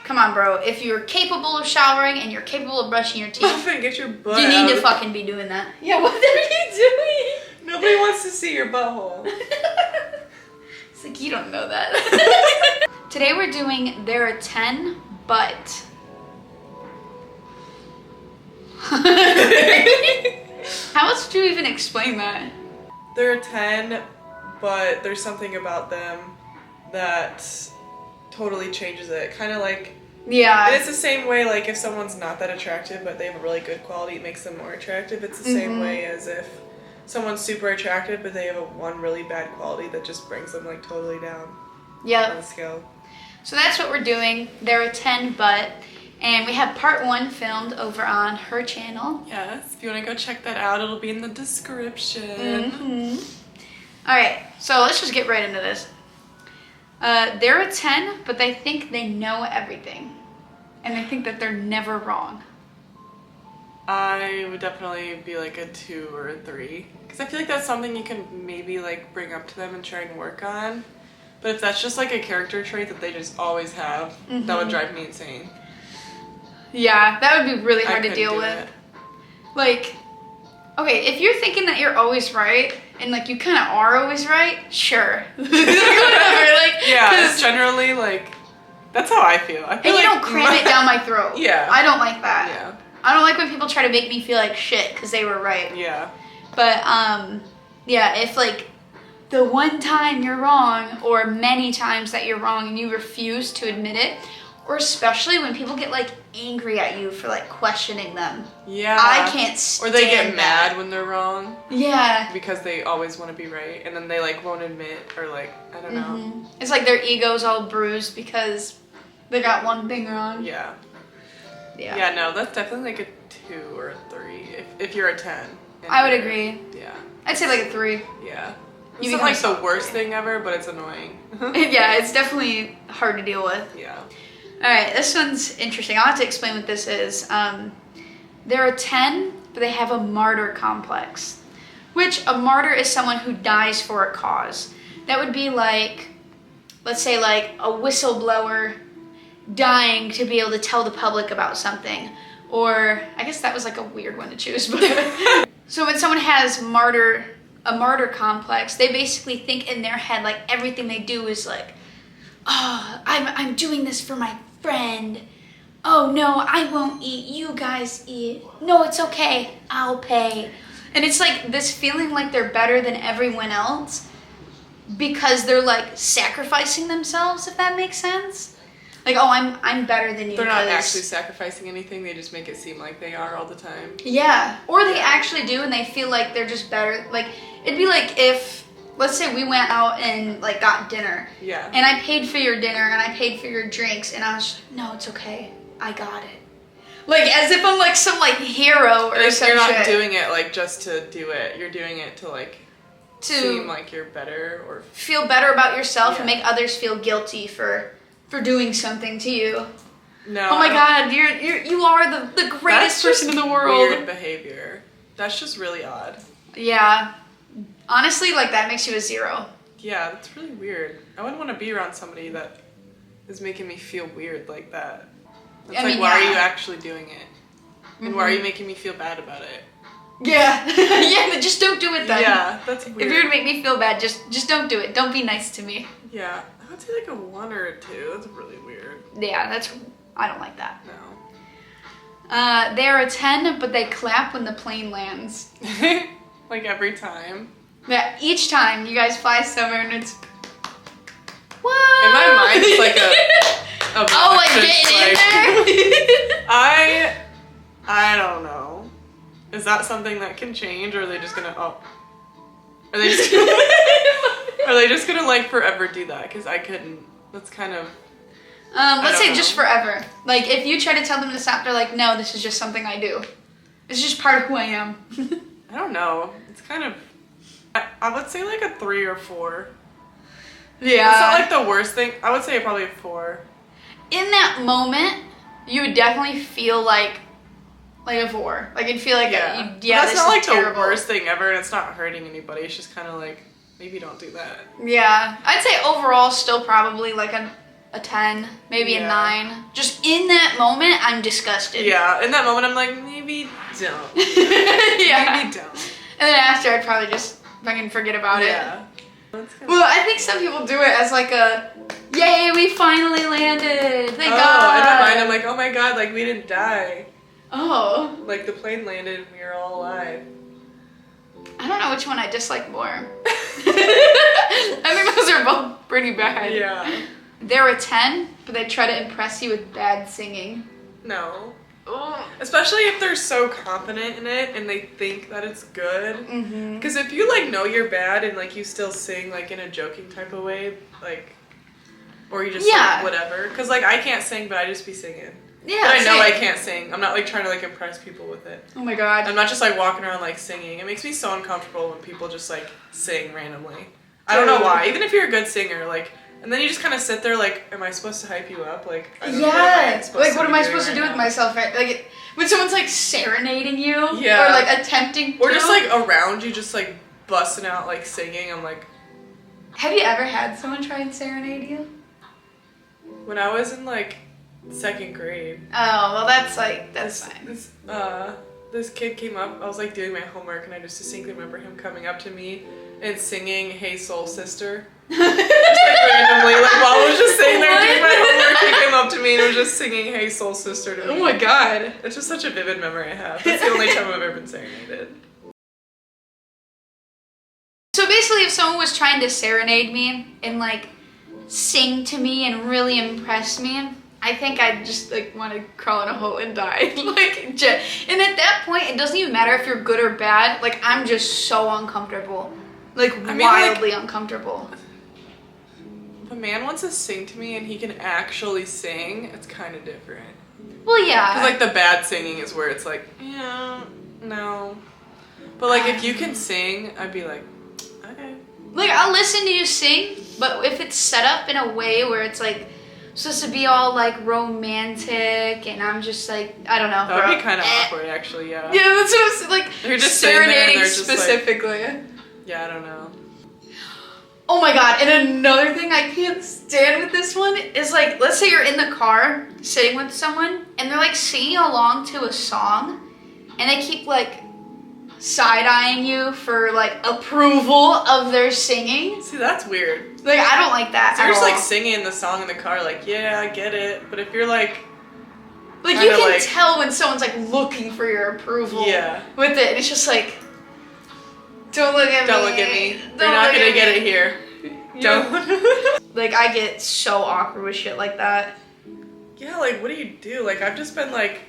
Come on, bro. If you're capable of showering and you're capable of brushing your teeth, get your butt you need out. to fucking be doing that. Yeah, what are you doing? Nobody wants to see your butthole. It's like, you don't know that. Today we're doing there are 10, but... How else do you even explain that? There are 10, but there's something about them that totally changes it. Kind of like... Yeah. And it's the same way, like, if someone's not that attractive, but they have a really good quality, it makes them more attractive. It's the same way as if someone's super attractive, but they have one really bad quality that just brings them, like, totally down on the scale. So that's what we're doing. There are 10, but... And we have part 1 filmed over on her channel. Yes, if you want to go check that out, it'll be in the description. Alright, so let's just get right into this. There are 10, but they think they know everything. And they think that they're never wrong. I would definitely be like a 2 or a 3. Because I feel like that's something you can maybe like bring up to them and try and work on. But if that's just like a character trait that they just always have, that would drive me insane. Yeah, that would be really hard to deal with. It. Like, okay, if you're thinking that you're always right, and like you kind of are always right, sure. Whatever, like, yeah, it's generally like, that's how I feel. I feel and like you don't cram it down my throat. Yeah. I don't like that. Yeah. I don't like when people try to make me feel like shit because they were right. Yeah. But, yeah, if like the one time you're wrong, or many times that you're wrong and you refuse to admit it, or especially when people get like angry at you for like questioning them. Yeah. I can't stand Or they get that. mad when they're wrong. Yeah. Because they always want to be right, and then they like won't admit, or like, I don't know. It's like their ego's all bruised because they got one thing wrong. Yeah. Yeah. Yeah, no, that's definitely like a 2 or a 3 if you're a 10. I would agree. Yeah. I'd say like a 3. Yeah. You It's not like the worst thing ever, but it's annoying. Yeah, it's definitely hard to deal with. Yeah. Alright, this one's interesting. I'll have to explain what this is. There are 10, but they have a martyr complex. Which, a martyr is someone who dies for a cause. That would be like, let's say like a whistleblower dying to be able to tell the public about something. Or, I guess that was like a weird one to choose. But so when someone has a martyr complex, they basically think in their head like everything they do is like, oh, I'm doing this for my friend. Oh no, I won't eat, you guys eat. No, it's okay, I'll pay. And it's like this feeling like they're better than everyone else because they're like sacrificing themselves, if that makes sense. Like, oh, I'm better than you. They're not actually sacrificing anything, they just make it seem like they are all the time. Yeah, or they actually do and they feel like they're just better. Like, it'd be like if, let's say we went out and like got dinner. Yeah. And I paid for your dinner and I paid for your drinks and I was like, no, it's okay. I got it. Like as if I'm like some like hero or some shit. You're not doing it like just to do it. You're doing it to like seem like you're better or feel better about yourself and make others feel guilty for doing something to you. No. Oh my god, you are the greatest person in the world. Weird behavior. That's just really odd. Yeah. Honestly, like that makes you a 0. Yeah, that's really weird. I wouldn't want to be around somebody that is making me feel weird like that. It's like, why are you actually doing it? And why are you making me feel bad about it? Yeah. Yeah, just don't do it then. Yeah, that's weird. If you're gonna make me feel bad, just don't do it. Don't be nice to me. Yeah, I would say like a 1 or a 2. That's really weird. Yeah, I don't like that. No. There are 10, but they clap when the plane lands. Like every time. Yeah, each time you guys fly somewhere and it's... Whoa! In my mind, it's like a oh, like getting in there? I don't know. Is that something that can change, or are they just gonna, are they just gonna like forever do that? Because I couldn't. That's kind of... let's say just forever. Like, if you try to tell them to stop, they're like, no, this is just something I do. It's just part of who I am. I don't know. It's kind of... I would say like a 3 or 4. Yeah. It's not like the worst thing. I would say probably a 4. In that moment, you would definitely feel like a 4. Like, it'd feel like, that's this not like is terrible. the worst thing ever, and it's not hurting anybody. It's just kind of like, maybe don't do that. Yeah. I'd say overall, still probably like a a 10, maybe a Yeah. 9. Just in that moment, I'm disgusted. Yeah, in that moment, I'm like, maybe don't. Yeah. Maybe don't. And then after, I'd probably just fucking forget about it. Yeah. Well, I think some people do it as like a, yay, we finally landed. Thank Oh, God. in my mind, I'm like, oh my God, like we didn't die. Oh. Like the plane landed and we were all alive. I don't know which one I dislike more. I think those are both pretty bad. Yeah. They're a 10, but they try to impress you with bad singing. No. Oh. Especially if they're so confident in it and they think that it's good. Mm-hmm. Because if you like know you're bad and like you still sing like in a joking type of way, like, or you just like, whatever. Because like I can't sing, but I just be singing. Yeah, but I know I same. can't sing. I'm not like trying to like impress people with it. Oh my God. I'm not just like walking around like singing. It makes me so uncomfortable when people just like sing randomly. I don't know why. Even if you're a good singer, like, and then you just kind of sit there like, am I supposed to hype you up? Like, I don't know what am I supposed to do with myself? Right? Like, when someone's like serenading you, yeah, or like attempting, or just like around you, just like busting out like singing. I'm like, have you ever had someone try and serenade you? When I was in like 2nd grade. Oh well, that's fine. This kid came up. I was like doing my homework, and I just distinctly remember him coming up to me and singing "Hey Soul Sister." Just like randomly, like while I was just sitting there doing my homework, he came up to me and was just singing "Hey Soul Sister" to me. Oh my God! It's just such a vivid memory I have. That's the only time I've ever been serenaded. So basically, if someone was trying to serenade me and like sing to me and really impress me, I think I'd just like want to crawl in a hole and die. And at that point, it doesn't even matter if you're good or bad. Like I'm just so uncomfortable, wildly uncomfortable. If a man wants to sing to me and he can actually sing, it's kind of different. Well, yeah. Because like the bad singing is where it's like, yeah, no. But like if you can sing, I'd be like, okay. Like I'll listen to you sing, but if it's set up in a way where it's like supposed to be all like romantic, and I'm just like, I don't know. That would be kind of awkward, actually. Yeah. Yeah, that's what I'm like. You're just serenading there just specifically. Like, yeah, I don't know. Oh my God! And another thing I can't stand with this one is like, let's say you're in the car sitting with someone, and they're like singing along to a song, and they keep like side-eyeing you for like approval of their singing. See, that's weird. Like I don't like that. So you're at just all. like singing the song in the car, like, yeah, I get it. But if you're like you can tell when someone's like looking for your approval. Yeah. With it, and it's just like, don't look at me. Don't look at me. You're not gonna get it here. Don't. Like I get so awkward with shit like that. Yeah, like what do you do? Like I've just been like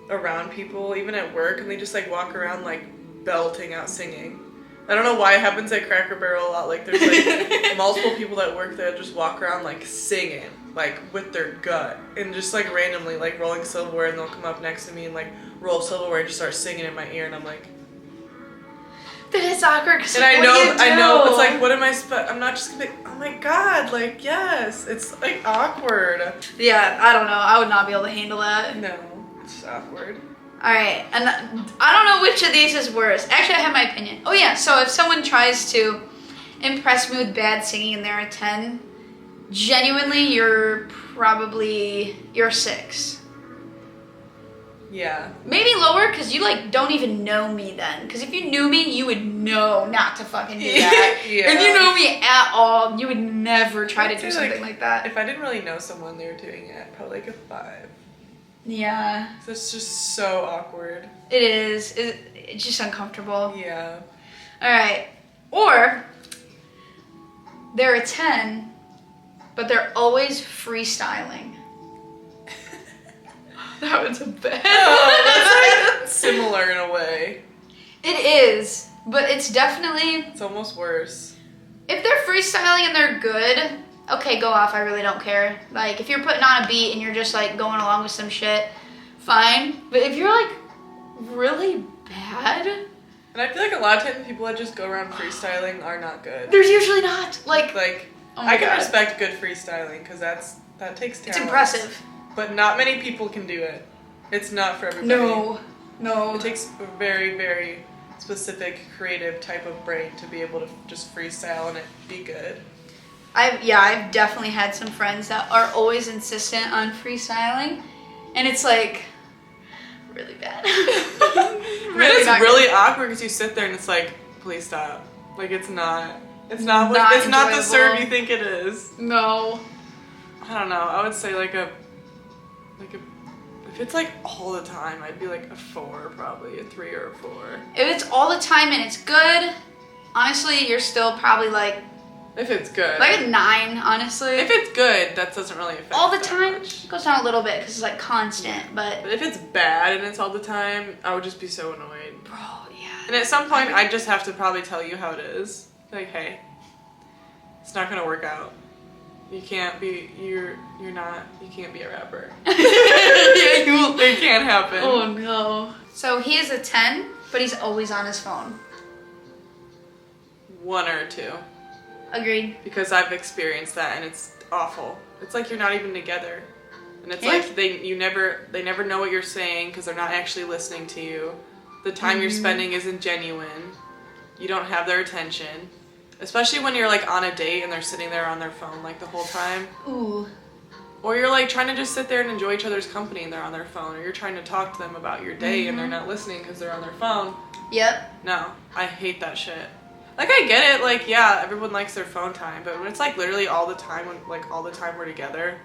around people, even at work, and they just like walk around like belting out singing. I don't know why it happens at Cracker Barrel a lot. Like there's like multiple people that work there that just walk around like singing, like with their gut, and just like randomly like rolling silverware, and they'll come up next to me and like roll silverware and just start singing in my ear, and I'm like. That is awkward. Cause And I know. It's like, what am I? I'm not just gonna be. Oh my God! Like yes, it's like awkward. Yeah, I don't know. I would not be able to handle that. No, it's awkward. Alright, and I don't know which of these is worse. Actually, I have my opinion. Oh yeah, so if someone tries to impress me with bad singing and they're a 10, genuinely, you're a 6. Yeah. Maybe lower, because you like don't even know me then. Because if you knew me, you would know not to fucking do that. Yeah. If you know me at all, you would never try to do something like that. If I didn't really know someone, they were doing it, probably like a 5. Yeah. So it's just so awkward. It is. It's just uncomfortable. Yeah. Alright. Or, they're a 10, but they're always freestyling. That was a bad. Oh, that's like similar in a way. It is, but it's definitely. It's almost worse. If they're freestyling and they're good, okay, go off. I really don't care. Like, if you're putting on a beat and you're just like going along with some shit, fine. But if you're like really bad. And I feel like a lot of times people that just go around freestyling are not good. There's usually not. Like oh I can God. respect good freestyling because that takes talent. It's impressive. But not many people can do it. It's not for everybody. No. It takes a very, very specific, creative type of brain to be able to just freestyle and it be good. I've definitely had some friends that are always insistent on freestyling, and it's like really bad. It's really awkward because you sit there and it's like, please stop. Like it's not not the serve you think it is. No. I don't know. I would say like a if it's like all the time, I'd be like a 4 probably, a 3 or a 4. If it's all the time and it's good, honestly, you're still probably like. If it's good. Like a 9, honestly. If it's good, that doesn't really affect all the that time, much. It goes down a little bit because it's like constant, But if it's bad and it's all the time, I would just be so annoyed. Bro, yeah. And at some point, I just have to probably tell you how it is. Like, hey, it's not gonna work out. You can't be, you can't be a rapper. It can't happen. Oh no. So he is a 10, but he's always on his phone. 1 or 2. Agreed. Because I've experienced that and it's awful. It's like you're not even together. And it's like they never know what you're saying because they're not actually listening to you. The time you're spending isn't genuine. You don't have their attention. Especially when you're like on a date and they're sitting there on their phone like the whole time. Ooh. Or you're like trying to just sit there and enjoy each other's company and they're on their phone. Or you're trying to talk to them about your day and they're not listening because they're on their phone. Yep. No, I hate that shit. Like, I get it, like, yeah, everyone likes their phone time, but when it's, like, literally all the time, all the time we're together,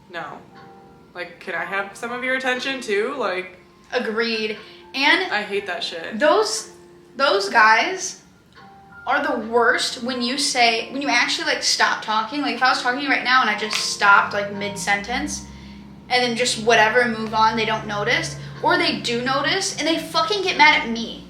no. Like, can I have some of your attention, too? Like... Agreed. And... I hate that shit. Those guys are the worst when you actually, like, stop talking. Like, if I was talking to you right now and I just stopped, like, mid-sentence, and then just whatever, move on, they don't notice, or they do notice, and they fucking get mad at me.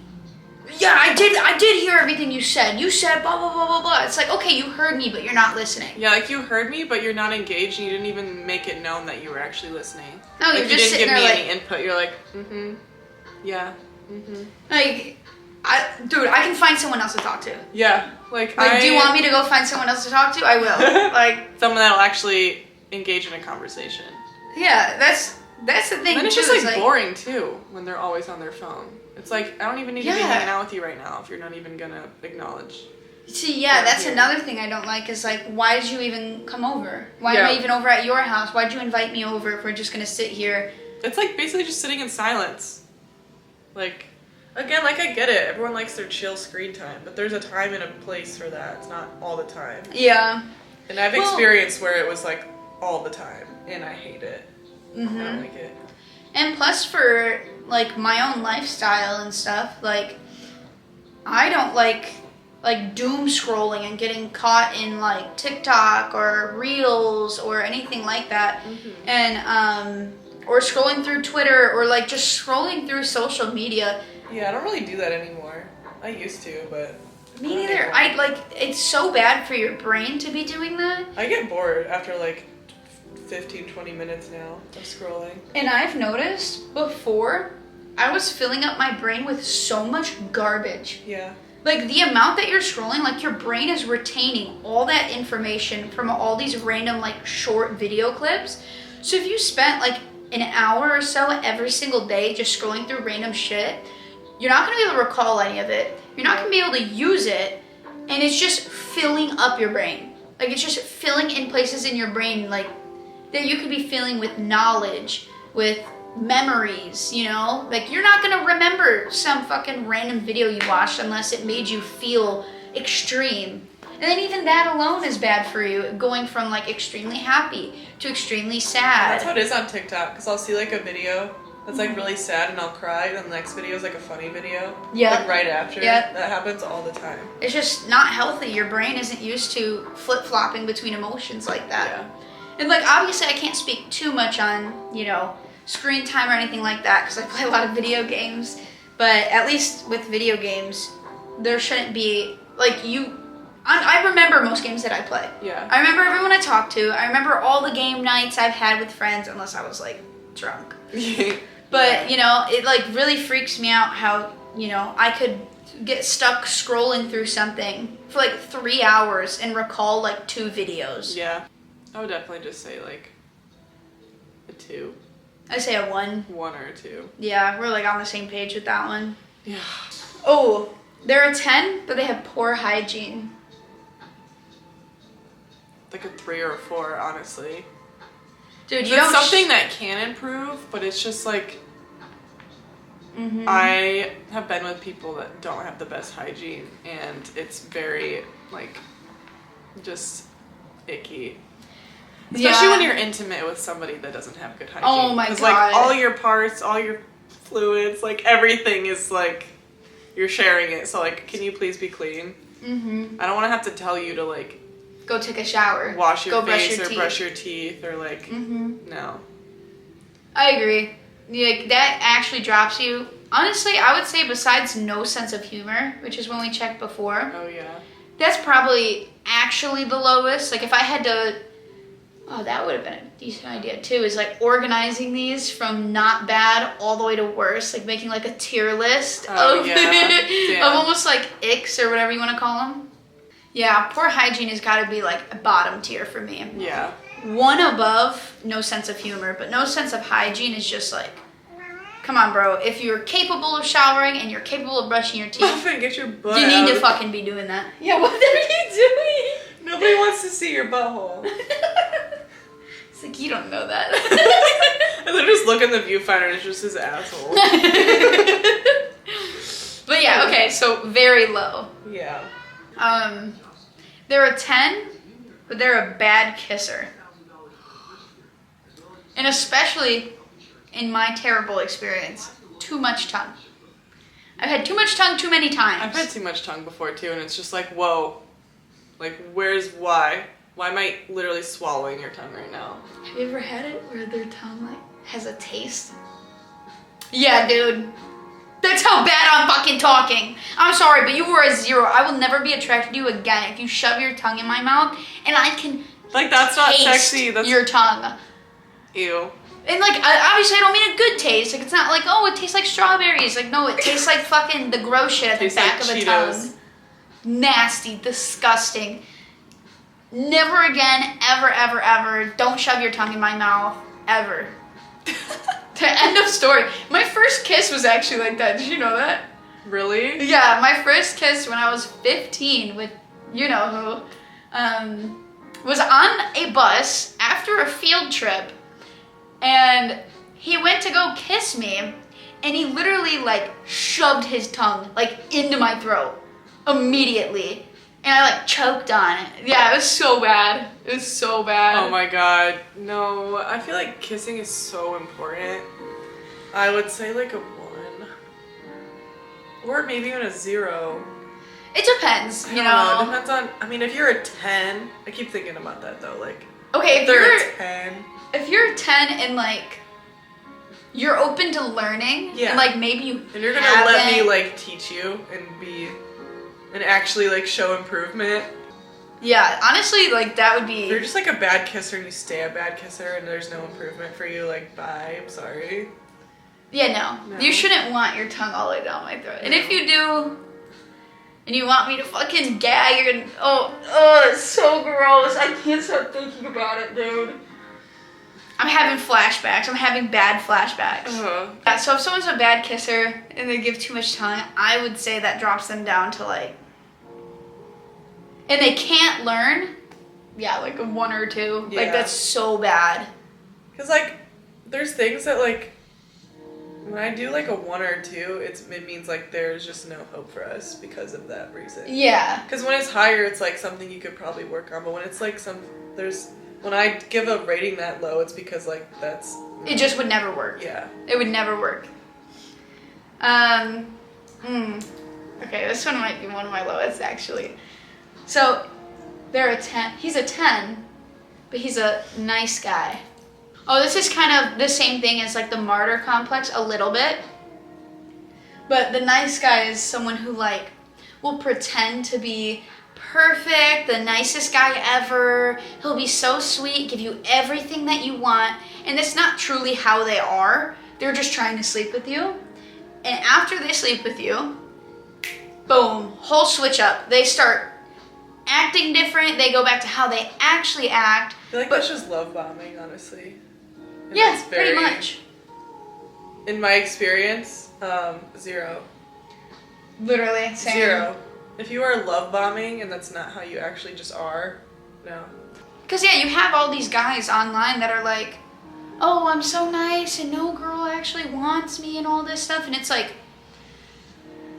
Yeah, I did hear everything you said. You said blah, blah, blah, blah, blah. It's like, okay, you heard me, but you're not listening. Yeah, like, you heard me, but you're not engaged, and you didn't even make it known that you were actually listening. No, like, you're just sitting there, you didn't give me any input. You're like, yeah, Like, dude, I can find someone else to talk to. Yeah, like, do you want me to go find someone else to talk to? I will. Like, someone that'll actually engage in a conversation. Yeah, that's the thing, and then it's just, like, boring, too, when they're always on their phone. It's like, I don't even need to be hanging out with you right now if you're not even gonna acknowledge. See, yeah, that's another thing I don't like is, like, why did you even come over? Why am I even over at your house? Why'd you invite me over if we're just gonna sit here? It's, like, basically just sitting in silence. Like, again, like, I get it. Everyone likes their chill screen time, but there's a time and a place for that. It's not all the time. Yeah. And I've experienced where it was, like, all the time, and I hate it. I don't like it. And plus for, like, my own lifestyle and stuff, like, I don't like doom scrolling and getting caught in, like, TikTok or Reels or anything like that. And, or scrolling through Twitter or, like, just scrolling through social media. Yeah, I don't really do that anymore. I used to, but... Me neither. It's so bad for your brain to be doing that. I get bored after, like, 15-20 minutes now of scrolling. And I've noticed before I was filling up my brain with so much garbage. Yeah. Like the amount that you're scrolling, like your brain is retaining all that information from all these random like short video clips. So if you spent like an hour or so every single day just scrolling through random shit, you're not going to be able to recall any of it. You're not going to be able to use it. And it's just filling up your brain. Like it's just filling in places in your brain like that you could be filling with knowledge, with memories, you know? Like, you're not gonna remember some fucking random video you watched unless it made you feel extreme. And then even that alone is bad for you, going from, like, extremely happy to extremely sad. That's how it is on TikTok, because I'll see, like, a video that's, like, really sad and I'll cry, and then the next video is, like, a funny video. Yeah. Like, right after. Yeah. That happens all the time. It's just not healthy. Your brain isn't used to flip-flopping between emotions like that. Yeah. And, like, obviously I can't speak too much on, you know, screen time or anything like that because I play a lot of video games. But at least with video games, there shouldn't be, like, I remember most games that I play. Yeah. I remember everyone I talked to. I remember all the game nights I've had with friends, unless I was, like, drunk. But, you know, it, like, really freaks me out how, you know, I could get stuck scrolling through something for, like, 3 hours and recall, like, 2 videos. Yeah. I would definitely just say, like, a 2. I say a 1. 1 or a 2. Yeah, we're, like, on the same page with that one. Yeah. Oh, they're a 10, but they have poor hygiene. like a 3 or a 4, honestly. Dude, you it's something that can improve, but it's just like I have been with people that don't have the best hygiene, and it's very like just icky. Especially when you're intimate with somebody that doesn't have good hygiene. Oh my god! Because like all your parts, all your fluids, like everything is like you're sharing it. So like, can you please be clean? I don't want to have to tell you to like go take a shower, wash your face, or brush your teeth, or like no. I agree. Like that actually drops you. Honestly, I would say besides no sense of humor, which is when we checked before. Oh yeah. That's probably actually the lowest. Like if I had to, that would have been a decent idea too. Is like organizing these from not bad all the way to worse, like making like a tier list of of almost like icks or whatever you want to call them. Yeah, poor hygiene has got to be like a bottom tier for me. Yeah. One above, no sense of humor, but no sense of hygiene is just like, come on, bro. If you're capable of showering and you're capable of brushing your teeth, get your butt you need to fucking be doing that. Yeah, what are you doing? Nobody wants to see your butthole. It's like, you don't know that. And then just look in the viewfinder and it's just his asshole. But yeah, okay, so very low. Yeah. They're a 10, but they're a bad kisser. And especially in my terrible experience, too much tongue. I've had too much tongue too many times. I've had too much tongue before too, and it's just like, whoa. Like, why? Why am I literally swallowing your tongue right now? Have you ever had it where their tongue like has a taste? Yeah, dude. That's how bad I'm fucking talking. I'm sorry, but you were a 0. I will never be attracted to you again if you shove your tongue in my mouth and I can like that's not sexy. That's your tongue. Ew. And like obviously I don't mean a good taste. Like it's not like it tastes like strawberries. Like no, it tastes like fucking the gross shit at the back of a tongue. Nasty, disgusting. Never again, ever, ever, ever. Don't shove your tongue in my mouth ever. The end of story. My first kiss was actually like that. Did you know that? Really? Yeah, my first kiss when I was 15 with you know who, was on a bus after a field trip, and he went to go kiss me, and he literally like shoved his tongue like into my throat immediately, and I like choked on it. Yeah, it was so bad. It was so bad. Oh my god. No, I feel like kissing is so important. I would say like a 1. Or maybe even a 0. It depends, you know. It depends on, I mean, if you're a 10, I keep thinking about that though, like. Okay, if you're a 10. If you're a 10 and like, you're open to learning, and like maybe you and you're gonna let me like teach you and actually like show improvement. Yeah, honestly, like that would be. If you're just like a bad kisser and you stay a bad kisser and there's no improvement for you, like bye, I'm sorry. Yeah, no. You shouldn't want your tongue all the way down my throat. And if you do, and you want me to fucking gag, you're gonna, it's so gross. I can't stop thinking about it, dude. I'm having flashbacks. I'm having bad flashbacks. Yeah, so if someone's a bad kisser and they give too much tongue, I would say that drops them down to like, and they can't learn, like a 1 or 2. Yeah. Like that's so bad. Cause like, there's things that like, when I do like a 1 or 2, it means like there's just no hope for us because of that reason. Yeah. Because when it's higher, it's like something you could probably work on. But when it's like when I give a rating that low, it's because like that's. It just would never work. Yeah. It would never work. Okay, this one might be one of my lowest actually. So, they're a 10. He's a 10, but he's a nice guy. Oh, this is kind of the same thing as like the martyr complex a little bit. But the nice guy is someone who like will pretend to be perfect, the nicest guy ever. He'll be so sweet, give you everything that you want. And that's not truly how they are. They're just trying to sleep with you. And after they sleep with you, boom, whole switch up. They start acting different. They go back to how they actually act. I feel like that's just love bombing, honestly. And yeah, pretty much. In my experience, 0. Literally, same. 0. If you are love bombing and that's not how you actually just are, no. Because, yeah, you have all these guys online that are like, oh, I'm so nice and no girl actually wants me and all this stuff. And it's like,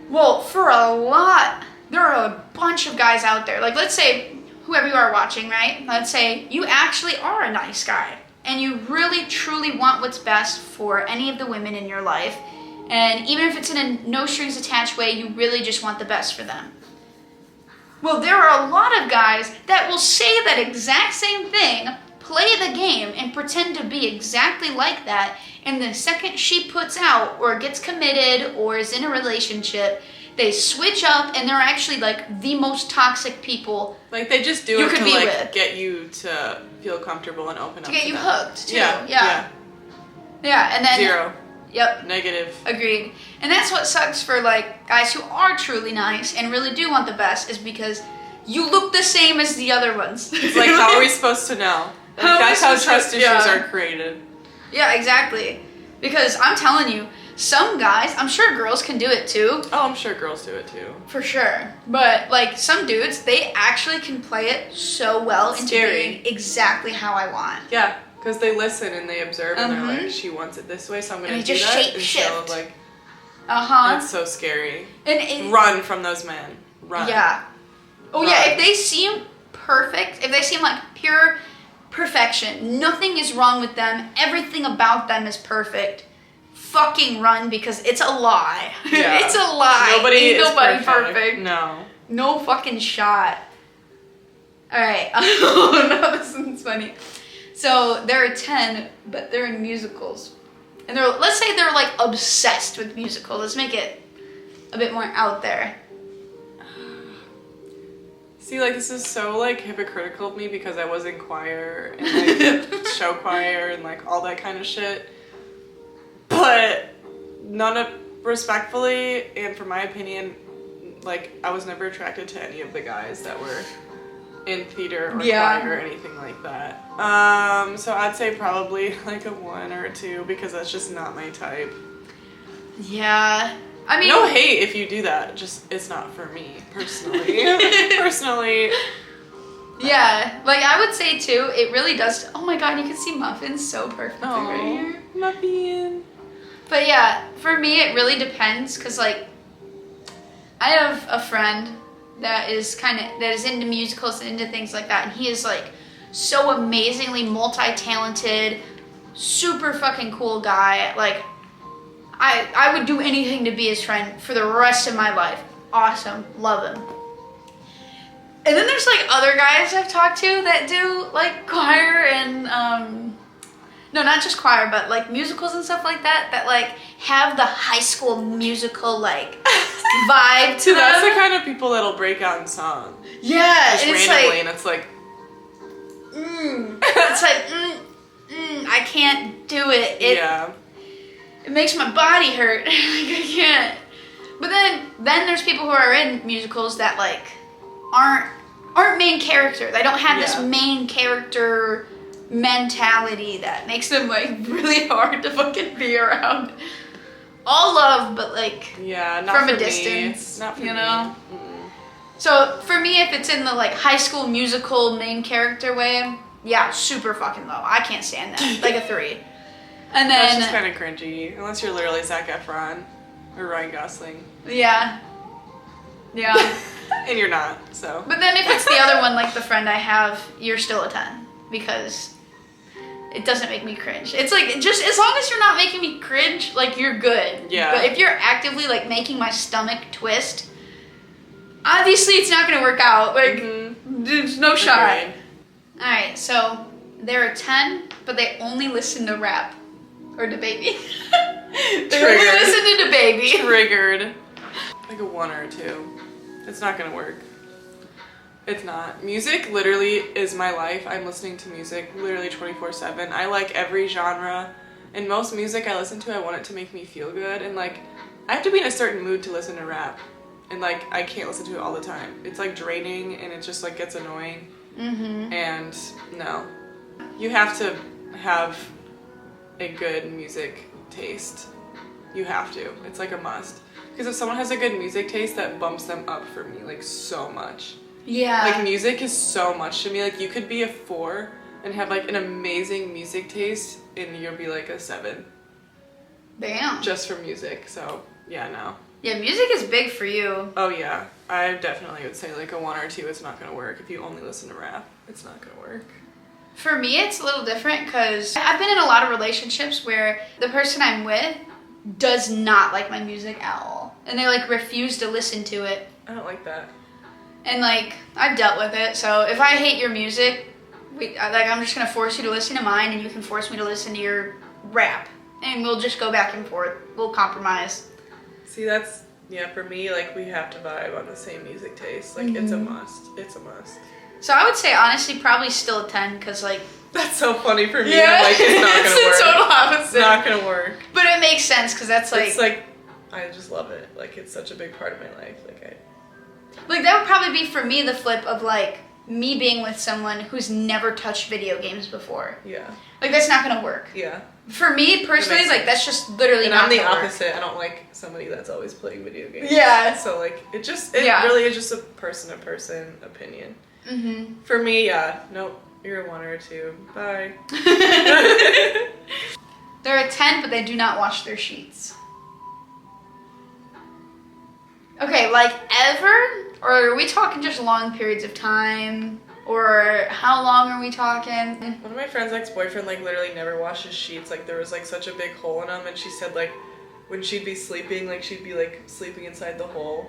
well, for a lot, there are a bunch of guys out there. Like, let's say, whoever you are watching, right? Let's say you actually are a nice guy and you really, truly want what's best for any of the women in your life. And even if it's in a no strings attached way, you really just want the best for them. Well, there are a lot of guys that will say that exact same thing, play the game, and pretend to be exactly like that. And the second she puts out or gets committed or is in a relationship, they switch up and they're actually like the most toxic people. Like they just do it to like get you to feel comfortable and open up to get you them. hooked too. Yeah, and then 0. Yep. Negative. Agreed. And that's what sucks for like guys who are truly nice and really do want the best, is because you look the same as the other ones. It's like, how are we supposed to know? Like, that's how trust issues are created. Yeah, exactly. Because I'm telling you, some guys, I'm sure girls can do it too. Oh, I'm sure girls do it too. For sure. But like some dudes, they actually can play it so well into being exactly how I want. Yeah. Because they listen and they observe and they're like, she wants it this way, so I'm going to do that. Shape instead of like, it's so scary. And run from those men. Run. Yeah. Oh, yeah, if they seem perfect, if they seem like pure perfection, nothing is wrong with them, everything about them is perfect, fucking run, because it's a lie. Yeah. It's a lie. Nobody Ain't perfect. No. No fucking shot. Alright. Oh, no, this one's funny. So there are 10, but they're in musicals. And let's say they're like obsessed with musicals. Let's make it a bit more out there. See, like, this is so like hypocritical of me because I was in choir and like show choir and like all that kind of shit. But respectfully, and from my opinion, like I was never attracted to any of the guys that were in theater or choir or anything like that. So I'd say probably like a 1 or a 2 because that's just not my type. Yeah. I mean, no hate if you do that, just it's not for me personally. Yeah, like I would say too, it really does. Oh my god, you can see Muffins so perfectly right here. Muffin. But yeah, for me it really depends, because like I have a friend that is into musicals and into things like that, and he is like so amazingly multi-talented, super fucking cool guy. Like I would do anything to be his friend for the rest of my life. Awesome, love him. And then there's like other guys I've talked to that do like choir and no, not just choir, but like musicals and stuff like that, that like have the High School Musical like vibe to them. That's the kind of people that'll break out in song. Yeah, just and randomly, it's like, and it's like, it's like, I can't do it. It makes my body hurt. Like I can't. But then there's people who are in musicals that like aren't main character. They don't have this main character mentality that makes them like really hard to fucking be around. All love, but like not from a me. distance. Not for you me. know. So for me, if it's in the like High School Musical main character way, yeah, super fucking low. I can't stand that. Like a 3. And then that's just kind of cringy, unless you're literally Zac Efron or Ryan Gosling. Yeah. And you're not, so. But then if it's the other one, like the friend I have, you're still a 10 because it doesn't make me cringe. It's like, just as long as you're not making me cringe, like you're good. Yeah. But if you're actively like making my stomach twist, obviously it's not gonna work out. Like there's no shot. Agreed. Alright, so there are 10, but they only listen to rap. Or to baby. They only listen to baby. Triggered. Like a 1 or a 2. It's not gonna work. It's not. Music literally is my life. I'm listening to music literally 24/7. I like every genre. And most music I listen to, I want it to make me feel good. And like, I have to be in a certain mood to listen to rap. And like, I can't listen to it all the time. It's like draining and it just like gets annoying. And no. You have to have a good music taste. You have to. It's like a must. Because if someone has a good music taste, that bumps them up for me like so much. Yeah. Like, music is so much to me. Like, you could be a 4 and have, like, an amazing music taste, and you'll be, like, a 7. Damn. Just for music, so, yeah, no. Yeah, music is big for you. Oh, yeah. I definitely would say, like, a 1 or 2 is not gonna work. If you only listen to rap, it's not gonna work. For me, it's a little different because I've been in a lot of relationships where the person I'm with does not like my music at all. And they, like, refuse to listen to it. I don't like that. And, like, I've dealt with it. So if I hate your music, I'm just going to force you to listen to mine, and you can force me to listen to your rap. And we'll just go back and forth. We'll compromise. See, that's, yeah, for me, like, we have to vibe on the same music taste. Like, it's a must. It's a must. So I would say, honestly, probably still a 10, because, like... That's so funny for me. Yeah. I'm like, it's not gonna work. It's the total opposite. It's not gonna work. But it makes sense, because that's, like... It's, like, I just love it. Like, it's such a big part of my life. Like, that would probably be, for me, the flip of, like, me being with someone who's never touched video games before. Yeah. Like, that's not gonna work. Yeah. For me, personally, like, that's just literally and not I'm the gonna work. opposite. I don't like somebody that's always playing video games. Yeah. So, like, it really is just a person-to-person opinion. Mm-hmm. For me, yeah. Nope. You're a 1 or a 2. Bye. They're a 10, but they do not wash their sheets. Okay, like, ever? Or are we talking just long periods of time? Or how long are we talking? One of my friend's ex-boyfriend, like, literally never washes sheets. Like, there was, like, such a big hole in them, and she said, like, when she'd be sleeping, like, she'd be, like, sleeping inside the hole.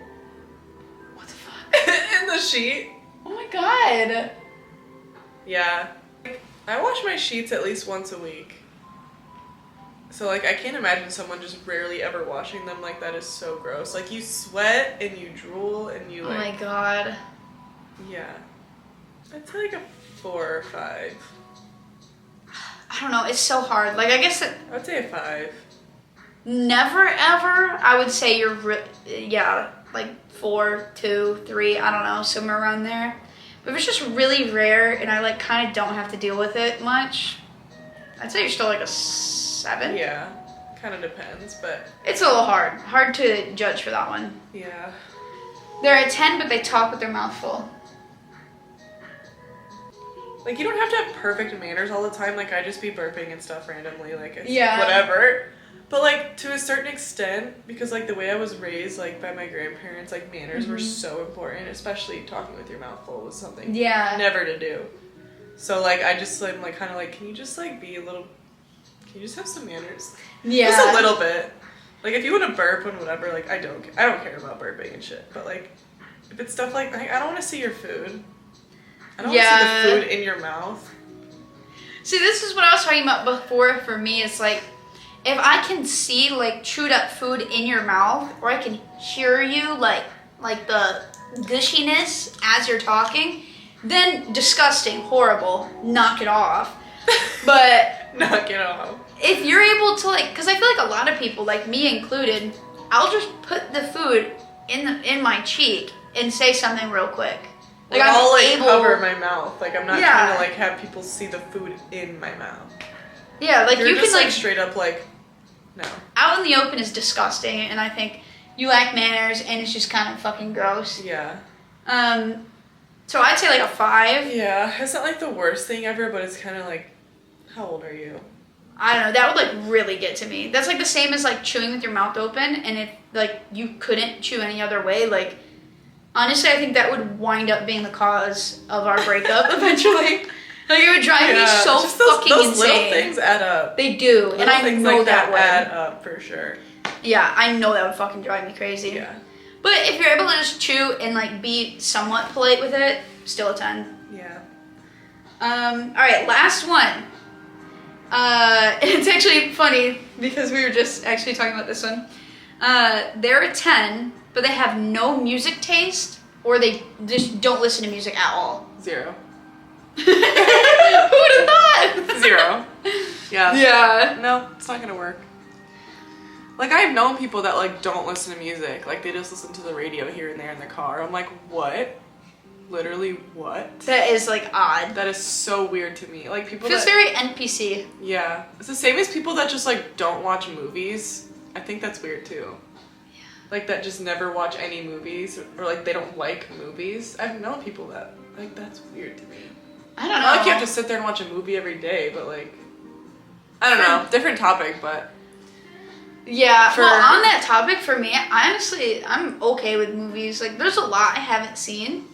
What the fuck? In the sheet. Oh my god. Yeah. I wash my sheets at least once a week. So, like, I can't imagine someone just rarely ever washing them. Like, that is so gross. Like, you sweat and you drool and you, like... Oh my god. Yeah. I'd say, like, a 4 or 5. I don't know, it's so hard. Like, I guess it... I would say a 5. Never ever, I would say you're... like 4, 2, 3, I don't know, somewhere around there. But if it's just really rare and I, like, kind of don't have to deal with it much, I'd say you're still, like, a 7. Yeah. Kind of depends, but... It's a little hard. Hard to judge for that one. Yeah. They're a 10, but they talk with their mouth full. Like, you don't have to have perfect manners all the time. Like, I just be burping and stuff randomly. Like, it's whatever. But, like, to a certain extent, because, like, the way I was raised, like, by my grandparents, like, manners were so important, especially talking with your mouth full was something never to do. So, like, I just, like, I'm, like, kind of like, can you just, like, be a little... Can you just have some manners? Yeah. Just a little bit. Like, if you want to burp and whatever, like, I don't care about burping and shit. But, like, if it's stuff like I don't want to see your food. I don't want to see the food in your mouth. See, this is what I was talking about before for me. It's like, if I can see, like, chewed up food in your mouth, or I can hear you, like the gushiness as you're talking, then disgusting, horrible, knock it off. But... Knock it off. If you're able to, like, because I feel like a lot of people, like me included, I'll just put the food in my cheek and say something real quick. Like, I'll, like, cover my mouth. Like, I'm not trying to, like, have people see the food in my mouth. Yeah, like, You're you just, can, like, straight up, like, no. Out in the open is disgusting, and I think you lack manners, and it's just kind of fucking gross. Yeah. So I'd say, like, a 5. Yeah, it's not, like, the worst thing ever, but it's kind of, like, how old are you? I don't know, that would, like, really get to me. That's, like, the same as, like, chewing with your mouth open, and if, like, you couldn't chew any other way, like, honestly, I think that would wind up being the cause of our breakup eventually. Like, it would drive me so fucking those insane. Little things add up. They do, Little and I know like that would. add up for sure. Yeah, I know that would fucking drive me crazy. Yeah. But if you're able to just chew and, like, be somewhat polite with it, still a 10. Yeah. Alright, last one. It's actually funny because we were just actually talking about this one. They're a 10, but they have no music taste, or they just don't listen to music at all. 0. Who would have thought? 0. Yeah. Yeah. No, it's not gonna work. Like, I've known people that, like, don't listen to music. Like, they just listen to the radio here and there in the car. I'm like, what? Literally, what? That is, like, odd. That is so weird to me. Like, people feels very NPC. Yeah. It's the same as people that just, like, don't watch movies. I think that's weird, too. Yeah. like that just never watch any movies, or like they don't like movies. I've known people that, like, that's weird to me. I don't know. Not like you have to sit there and watch a movie every day, but like, I don't know, different topic, but. Yeah, well, on that topic, for me, I'm okay with movies. Like, there's a lot I haven't seen,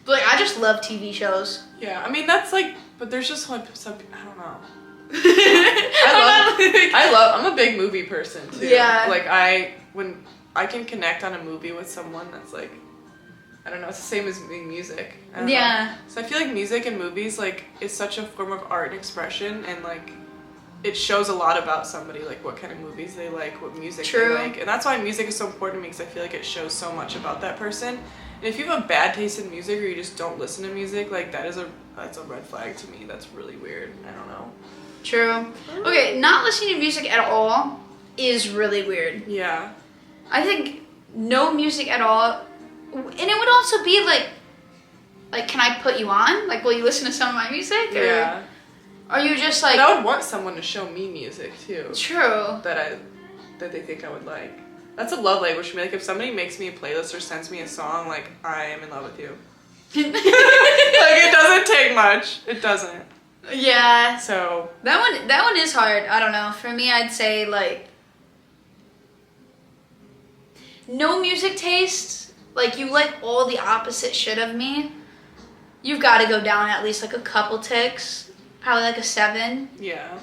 but like, I just love TV shows. Yeah, I mean, that's like, but there's just some, I don't know. I'm a big movie person too. Yeah. Like, when I can connect on a movie with someone that's like, I don't know, it's the same as music. I don't know. So I feel like music and movies, like, is such a form of art and expression, and like, it shows a lot about somebody, like what kind of movies they like, what music they like. And that's why music is so important to me, because I feel like it shows so much about that person. And if you have a bad taste in music, or you just don't listen to music, like, that's a red flag to me. That's really weird. I don't know. True. Okay, not listening to music at all is really weird. Yeah. I think no music at all, and it would also be like, can I put you on? Like, will you listen to some of my music? Or Yeah. are you just like... But I would want someone to show me music too. True. That they think I would like. That's a love language for me. Like, if somebody makes me a playlist or sends me a song, like, I am in love with you. Like, it doesn't take much. It doesn't. Yeah. So that one is hard. I don't know. For me, I'd say like no music taste. Like, you like all the opposite shit of me. You've got to go down at least like a couple ticks. Probably like a 7. yeah.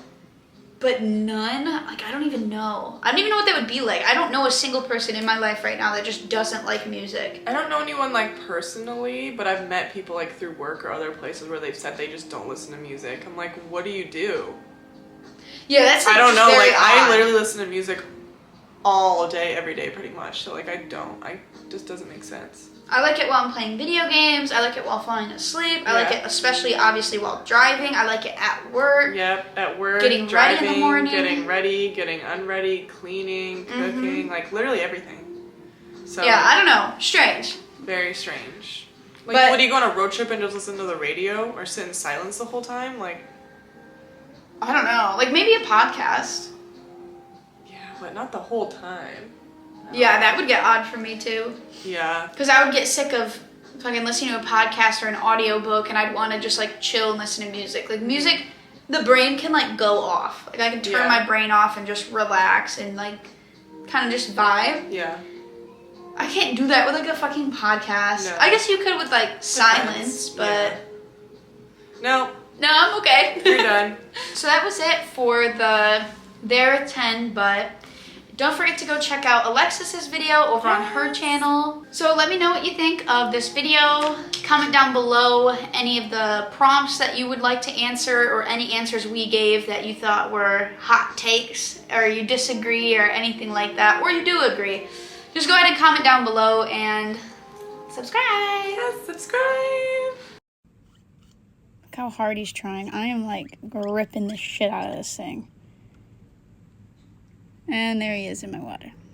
But none, like, I don't even know. I don't even know what that would be like. I don't know a single person in my life right now that just doesn't like music. I don't know anyone, like, personally, but I've met people, like, through work or other places where they've said they just don't listen to music. I'm like, what do you do? Yeah, that's like, I don't know. very Like, odd. I literally listen to music all day, every day, pretty much. So, like, I just doesn't make sense. I like it while I'm playing video games. I like it while falling asleep. I like Yeah. it especially, obviously, while driving. I like it at work. Yep, at work, Getting driving, ready in the morning. getting ready, getting unready, cleaning, cooking, like, literally everything. So Yeah, I don't know. Strange. very strange. Like, But- would you go on a road trip and just listen to the radio or sit in silence the whole time? Like, I don't know. Like, maybe a podcast. yeah, but not the whole time. Yeah, that would get odd for me, too. Yeah. Because I would get sick of fucking listening to a podcast or an audiobook, and I'd want to just, like, chill and listen to music. Like, music, the brain can, like, go off. Like, I can turn my brain off and just relax and, like, kind of just vibe. Yeah. I can't do that with, like, a fucking podcast. No. I guess you could with, like, silence, but... Yeah. No, No, I'm okay. you're done. So that was it for the There 10, but don't forget to go check out Alexis's video over on her channel. So let me know what you think of this video. Comment down below any of the prompts that you would like to answer, or any answers we gave that you thought were hot takes, or you disagree, or anything like that, or you do agree. Just go ahead and comment down below and subscribe. Yes, subscribe. Look how hard he's trying. I am like gripping the shit out of this thing. And there he is in my water.